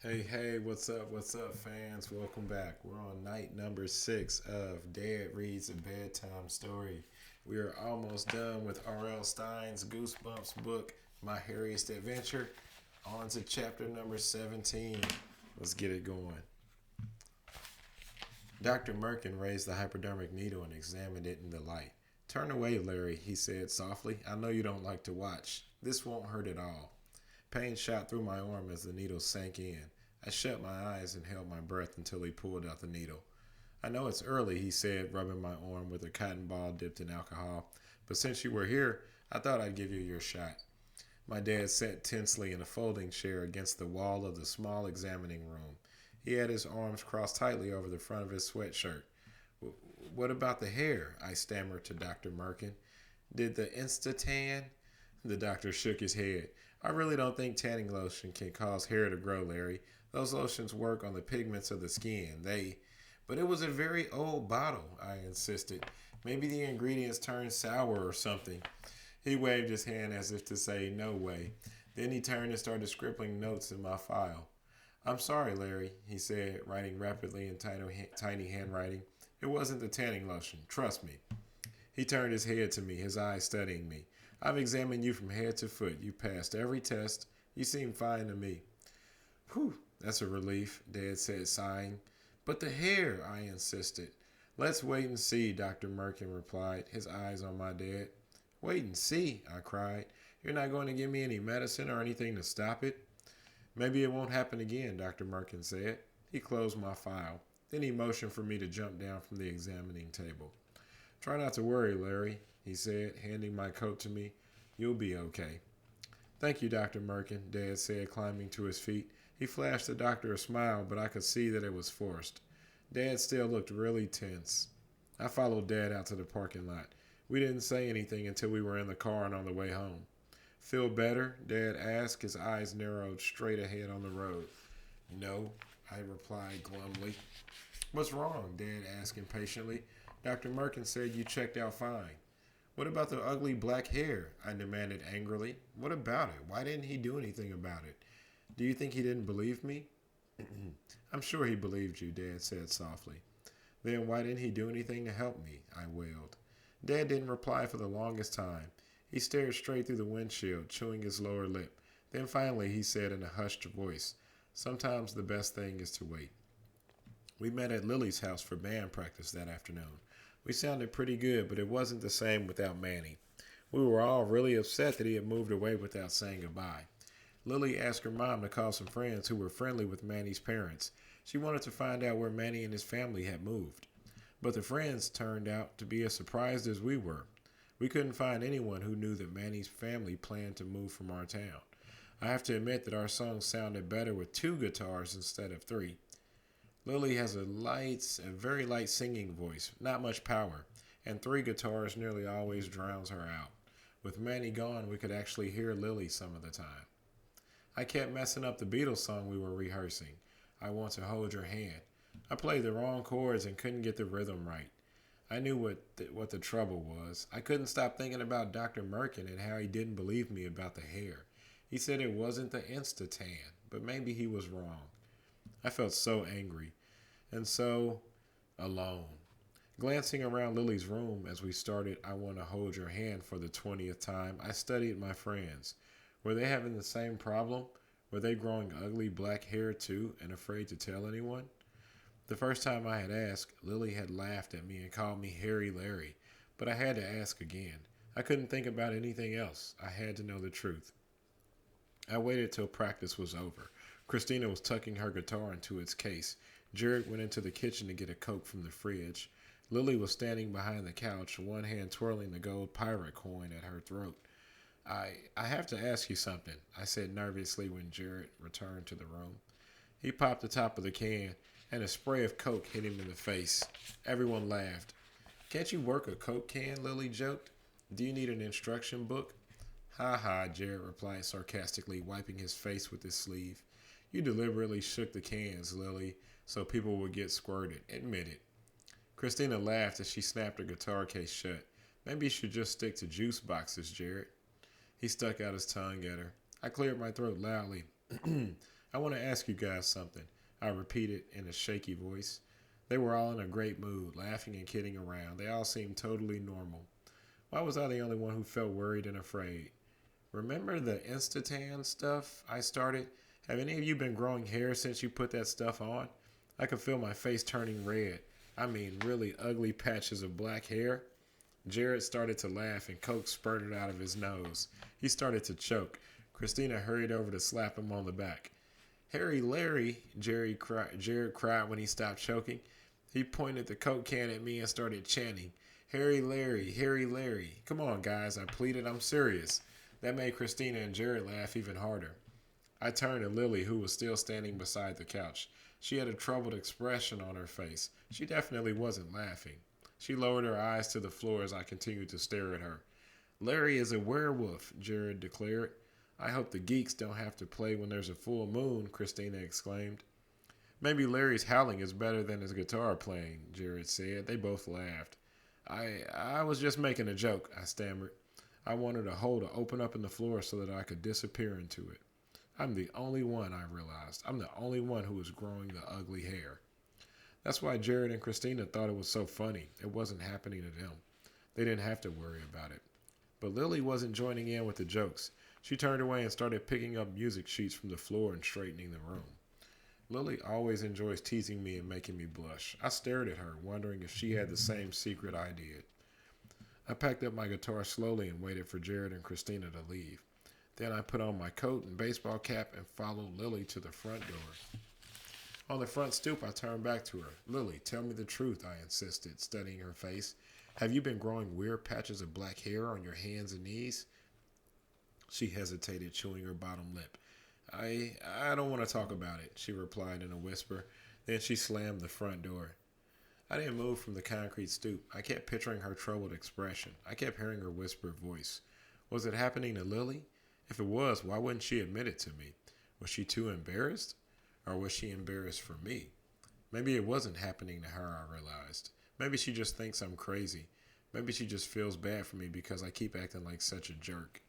Hey, what's up, fans? Welcome back. We're on night number 6 of Dad Reads a Bedtime Story. We are almost done with R.L. Stine's Goosebumps book, My Hairiest Adventure. On to chapter number 17. Let's get it going. Dr. Merkin raised the hypodermic needle and examined it in the light. Turn away, Larry, he said softly. I know you don't like to watch. This won't hurt at all. Pain shot through my arm as the needle sank in. I shut my eyes and held my breath until he pulled out the needle. I know it's early, he said, rubbing my arm with a cotton ball dipped in alcohol, but since you were here, I thought I'd give you your shot. My dad sat tensely in a folding chair against the wall of the small examining room. He had his arms crossed tightly over the front of his sweatshirt. What about the hair? I stammered to Dr. Merkin. Did the Instatan? The doctor shook his head. I really don't think tanning lotion can cause hair to grow, Larry. Those lotions work on the pigments of the skin. But it was a very old bottle, I insisted. Maybe the ingredients turned sour or something. He waved his hand as if to say, no way. Then he turned and started scribbling notes in my file. I'm sorry, Larry, he said, writing rapidly in tiny handwriting. It wasn't the tanning lotion. Trust me. He turned his head to me, his eyes studying me. I've examined you from head to foot. You passed every test. You seem fine to me. Whew, that's a relief, Dad said, sighing. But the hair, I insisted. Let's wait and see, Dr. Merkin replied, his eyes on my dad. Wait and see, I cried. You're not going to give me any medicine or anything to stop it? Maybe it won't happen again, Dr. Merkin said. He closed my file. Then he motioned for me to jump down from the examining table. Try not to worry, Larry, he said, handing my coat to me. You'll be okay. Thank you, Dr. Merkin, Dad said, climbing to his feet. He flashed the doctor a smile, but I could see that it was forced. Dad still looked really tense. I followed Dad out to the parking lot. We didn't say anything until we were in the car and on the way home. Feel better? Dad asked, his eyes narrowed straight ahead on the road. No, I replied glumly. What's wrong? Dad asked impatiently. Dr. Merkin said you checked out fine. What about the ugly black hair? I demanded angrily. What about it? Why didn't he do anything about it? Do you think he didn't believe me? I'm sure he believed you, Dad said softly. Then why didn't he do anything to help me? I wailed. Dad didn't reply for the longest time. He stared straight through the windshield, chewing his lower lip. Then finally he said in a hushed voice, Sometimes the best thing is to wait. We met at Lily's house for band practice that afternoon. We sounded pretty good, but it wasn't the same without Manny. We were all really upset that he had moved away without saying goodbye. Lily asked her mom to call some friends who were friendly with Manny's parents. She wanted to find out where Manny and his family had moved. But the friends turned out to be as surprised as we were. We couldn't find anyone who knew that Manny's family planned to move from our town. I have to admit that our song sounded better with 2 guitars instead of 3. Lily has a very light singing voice, not much power, and 3 guitars nearly always drowns her out. With Manny gone, we could actually hear Lily some of the time. I kept messing up the Beatles song we were rehearsing. I Want to Hold Your Hand. I played the wrong chords and couldn't get the rhythm right. I knew what the trouble was. I couldn't stop thinking about Dr. Merkin and how he didn't believe me about the hair. He said it wasn't the Instatan, but maybe he was wrong. I felt so angry and so alone. Glancing around Lily's room as we started I Want to Hold Your Hand for the 20th time, I studied my friends. Were they having the same problem? Were they growing ugly black hair too and afraid to tell anyone? The first time I had asked, Lily had laughed at me and called me Hairy Larry, but I had to ask again. I couldn't think about anything else. I had to know the truth. I waited till practice was over. Christina was tucking her guitar into its case. Jared went into the kitchen to get a Coke from the fridge. Lily was standing behind the couch, one hand twirling the gold pirate coin at her throat. I have to ask you something, I said nervously when Jared returned to the room. He popped the top of the can, and a spray of Coke hit him in the face. Everyone laughed. Can't you work a Coke can? Lily joked. Do you need an instruction book? Ha ha, Jared replied sarcastically, wiping his face with his sleeve. You deliberately shook the cans, Lily, so people would get squirted. Admit it. Christina laughed as she snapped her guitar case shut. Maybe you should just stick to juice boxes, Jared. He stuck out his tongue at her. I cleared my throat loudly. I want to ask you guys something, I repeated in a shaky voice. They were all in a great mood, laughing and kidding around. They all seemed totally normal. Why was I the only one who felt worried and afraid? Remember the Instatan stuff I started? Have any of you been growing hair since you put that stuff on? I could feel my face turning red. I mean, really ugly patches of black hair. Jared started to laugh and coke spurted out of his nose. He started to choke. Christina hurried over to slap him on the back. Harry Larry, Jared cried when he stopped choking. He pointed the coke can at me and started chanting, Harry Larry, Harry Larry. Come on, guys, I pleaded, I'm serious. That made Christina and Jared laugh even harder. I turned to Lily, who was still standing beside the couch. She had a troubled expression on her face. She definitely wasn't laughing. She lowered her eyes to the floor as I continued to stare at her. Larry is a werewolf, Jared declared. I hope the geeks don't have to play when there's a full moon, Christina exclaimed. Maybe Larry's howling is better than his guitar playing, Jared said. They both laughed. I was just making a joke, I stammered. I wanted a hole to open up in the floor so that I could disappear into it. I'm the only one, I realized. I'm the only one who is growing the ugly hair. That's why Jared and Christina thought it was so funny. It wasn't happening to them. They didn't have to worry about it. But Lily wasn't joining in with the jokes. She turned away and started picking up music sheets from the floor and straightening the room. Lily always enjoys teasing me and making me blush. I stared at her, wondering if she had the same secret I did. I packed up my guitar slowly and waited for Jared and Christina to leave. Then I put on my coat and baseball cap and followed Lily to the front door. On the front stoop, I turned back to her. Lily, tell me the truth, I insisted, studying her face. Have you been growing weird patches of black hair on your hands and knees? She hesitated, chewing her bottom lip. I don't want to talk about it, she replied in a whisper. Then she slammed the front door. I didn't move from the concrete stoop. I kept picturing her troubled expression. I kept hearing her whispered voice. Was it happening to Lily? If it was, why wouldn't she admit it to me? Was she too embarrassed? Or was she embarrassed for me? Maybe it wasn't happening to her, I realized. Maybe she just thinks I'm crazy. Maybe she just feels bad for me because I keep acting like such a jerk.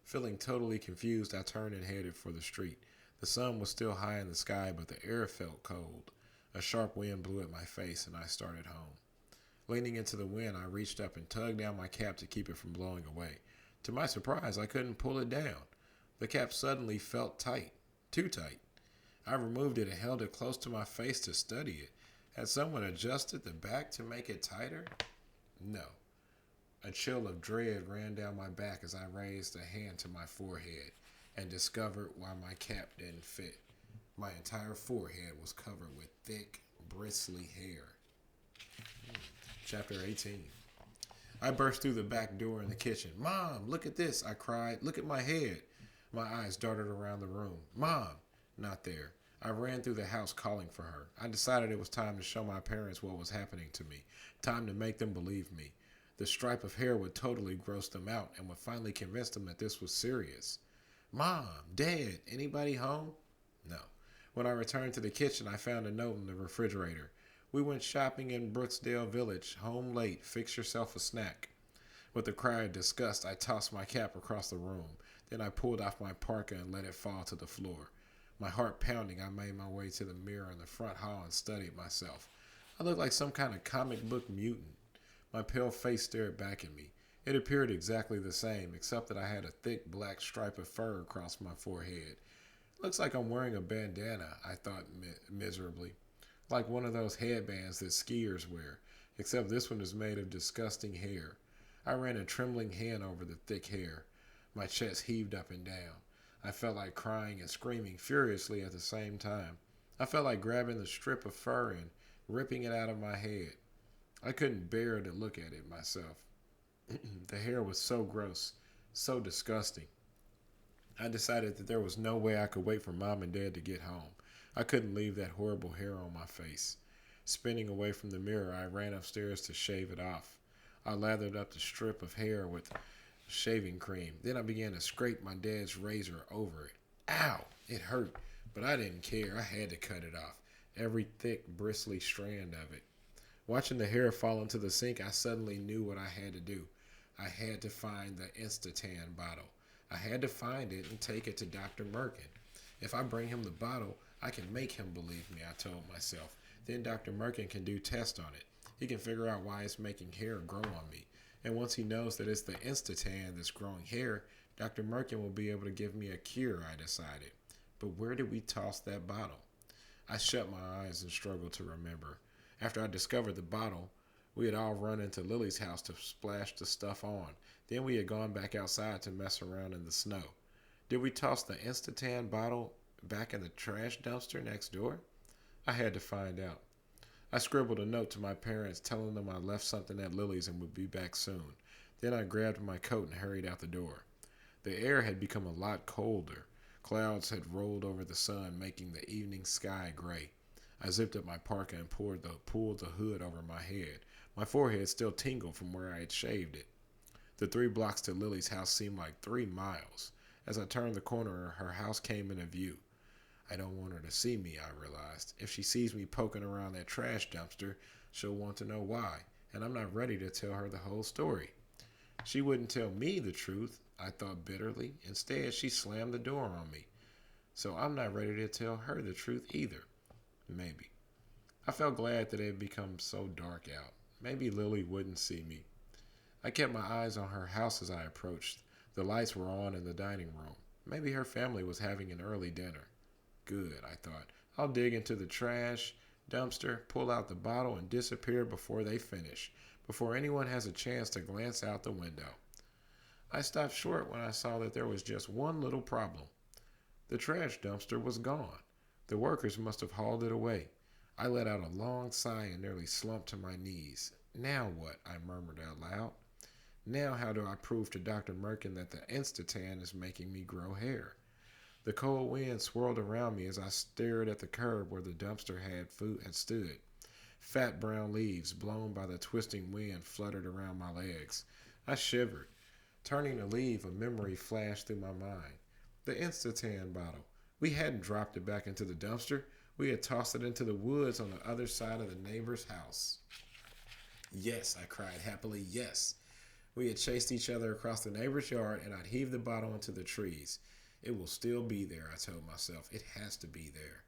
Feeling totally confused, I turned and headed for the street. The sun was still high in the sky, but the air felt cold. A sharp wind blew at my face, and I started home. Leaning into the wind, I reached up and tugged down my cap to keep it from blowing away. To my surprise, I couldn't pull it down. The cap suddenly felt tight. Too tight. I removed it and held it close to my face to study it. Had someone adjusted the back to make it tighter? No. A chill of dread ran down my back as I raised a hand to my forehead and discovered why my cap didn't fit. My entire forehead was covered with thick, bristly hair. Chapter 18. I burst through the back door in the kitchen. Mom, look at this, I cried. Look at my head. My eyes darted around the room. Mom! Not there. I ran through the house calling for her. I decided it was time to show my parents what was happening to me. Time to make them believe me. The stripe of hair would totally gross them out and would finally convince them that this was serious. Mom, Dad, anybody home? No. When I returned to the kitchen, I found a note in the refrigerator. We went shopping in Brooksdale Village. Home late. Fix yourself a snack. With a cry of disgust, I tossed my cap across the room. Then I pulled off my parka and let it fall to the floor. My heart pounding, I made my way to the mirror in the front hall and studied myself. I looked like some kind of comic book mutant. My pale face stared back at me. It appeared exactly the same, except that I had a thick black stripe of fur across my forehead. Looks like I'm wearing a bandana, I thought miserably. Like one of those headbands that skiers wear, except this one is made of disgusting hair. I ran a trembling hand over the thick hair. My chest heaved up and down. I felt like crying and screaming furiously at the same time. I felt like grabbing the strip of fur and ripping it out of my head. I couldn't bear to look at it myself. The hair was so gross, so disgusting. I decided that there was no way I could wait for Mom and Dad to get home. I couldn't leave that horrible hair on my face. Spinning away from the mirror, I ran upstairs to shave it off. I lathered up the strip of hair with shaving cream. Then I began to scrape my dad's razor over it. Ow! It hurt, but I didn't care. I had to cut it off. Every thick, bristly strand of it. Watching the hair fall into the sink, I suddenly knew what I had to do. I had to find the Instatan bottle. I had to find it and take it to Dr. Merkin. If I bring him the bottle, I can make him believe me, I told myself. Then Dr. Merkin can do tests on it. He can figure out why it's making hair grow on me. And once he knows that it's the Instatan that's growing hair, Dr. Merkin will be able to give me a cure, I decided. But where did we toss that bottle? I shut my eyes and struggled to remember. After I discovered the bottle, we had all run into Lily's house to splash the stuff on. Then we had gone back outside to mess around in the snow. Did we toss the Instatan bottle back in the trash dumpster next door? I had to find out. I scribbled a note to my parents telling them I left something at Lily's and would be back soon. Then I grabbed my coat and hurried out the door. The air had become a lot colder. Clouds had rolled over the sun, making the evening sky gray. I zipped up my parka and pulled the hood over my head. My forehead still tingled from where I had shaved it. The 3 blocks to Lily's house seemed like 3 miles. As I turned the corner, her house came into view. I don't want her to see me, I realized. If she sees me poking around that trash dumpster, she'll want to know why, and I'm not ready to tell her the whole story. She wouldn't tell me the truth, I thought bitterly. Instead, she slammed the door on me. So I'm not ready to tell her the truth either. Maybe. I felt glad that it had become so dark out. Maybe Lily wouldn't see me. I kept my eyes on her house as I approached. The lights were on in the dining room. Maybe her family was having an early dinner. Good, I thought. I'll dig into the trash dumpster, pull out the bottle, and disappear before they finish, before anyone has a chance to glance out the window. I stopped short when I saw that there was just one little problem. The trash dumpster was gone. The workers must have hauled it away. I let out a long sigh and nearly slumped to my knees. Now what? I murmured out loud. Now how do I prove to Dr. Merkin that the Instatan is making me grow hair? The cold wind swirled around me as I stared at the curb where the dumpster had stood. Fat brown leaves, blown by the twisting wind, fluttered around my legs. I shivered. Turning to leave, a memory flashed through my mind. The Instatan bottle. We hadn't dropped it back into the dumpster. We had tossed it into the woods on the other side of the neighbor's house. Yes, I cried happily, yes. We had chased each other across the neighbor's yard, and I'd heaved the bottle into the trees. It will still be there, I told myself. It has to be there.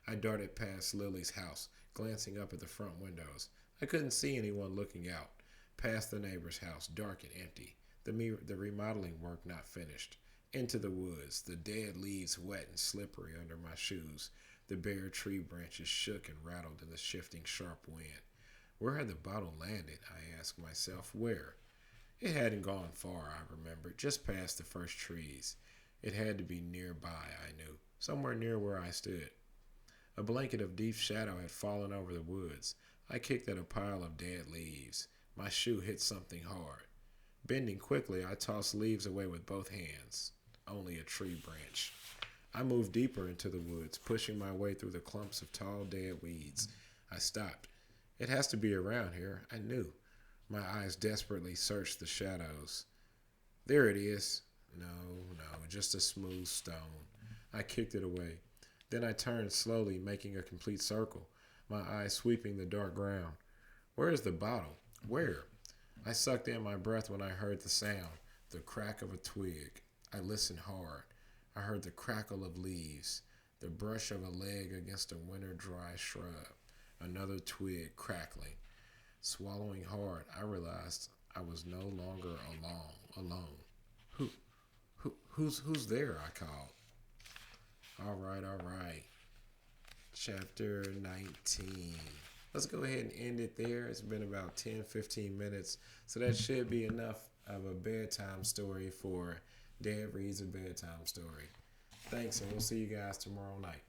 I darted past Lily's house, glancing up at the front windows. I couldn't see anyone looking out. Past the neighbor's house, dark and empty. The remodeling work not finished. Into the woods, the dead leaves wet and slippery under my shoes. The bare tree branches shook and rattled in the shifting sharp wind. Where had the bottle landed? I asked myself. Where? It hadn't gone far, I remembered, just past the first trees. It had to be nearby, I knew, somewhere near where I stood. A blanket of deep shadow had fallen over the woods. I kicked at a pile of dead leaves. My shoe hit something hard. Bending quickly, I tossed leaves away with both hands. Only a tree branch. I moved deeper into the woods, pushing my way through the clumps of tall dead weeds. I stopped. It has to be around here, I knew. My eyes desperately searched the shadows. There it is. No, just a smooth stone. I kicked it away. Then I turned slowly, making a complete circle, my eyes sweeping the dark ground. Where is the bottle? Where? I sucked in my breath when I heard the sound, the crack of a twig. I listened hard. I heard the crackle of leaves, the brush of a leg against a winter-dry shrub, another twig crackling. Swallowing hard, I realized I was no longer alone. Who's there? I called. All right. Chapter 19. Let's go ahead and end it there. It's been about 10-15 minutes, so that should be enough of a bedtime story for Dad Reads a Bedtime Story. Thanks, and we'll see you guys tomorrow night.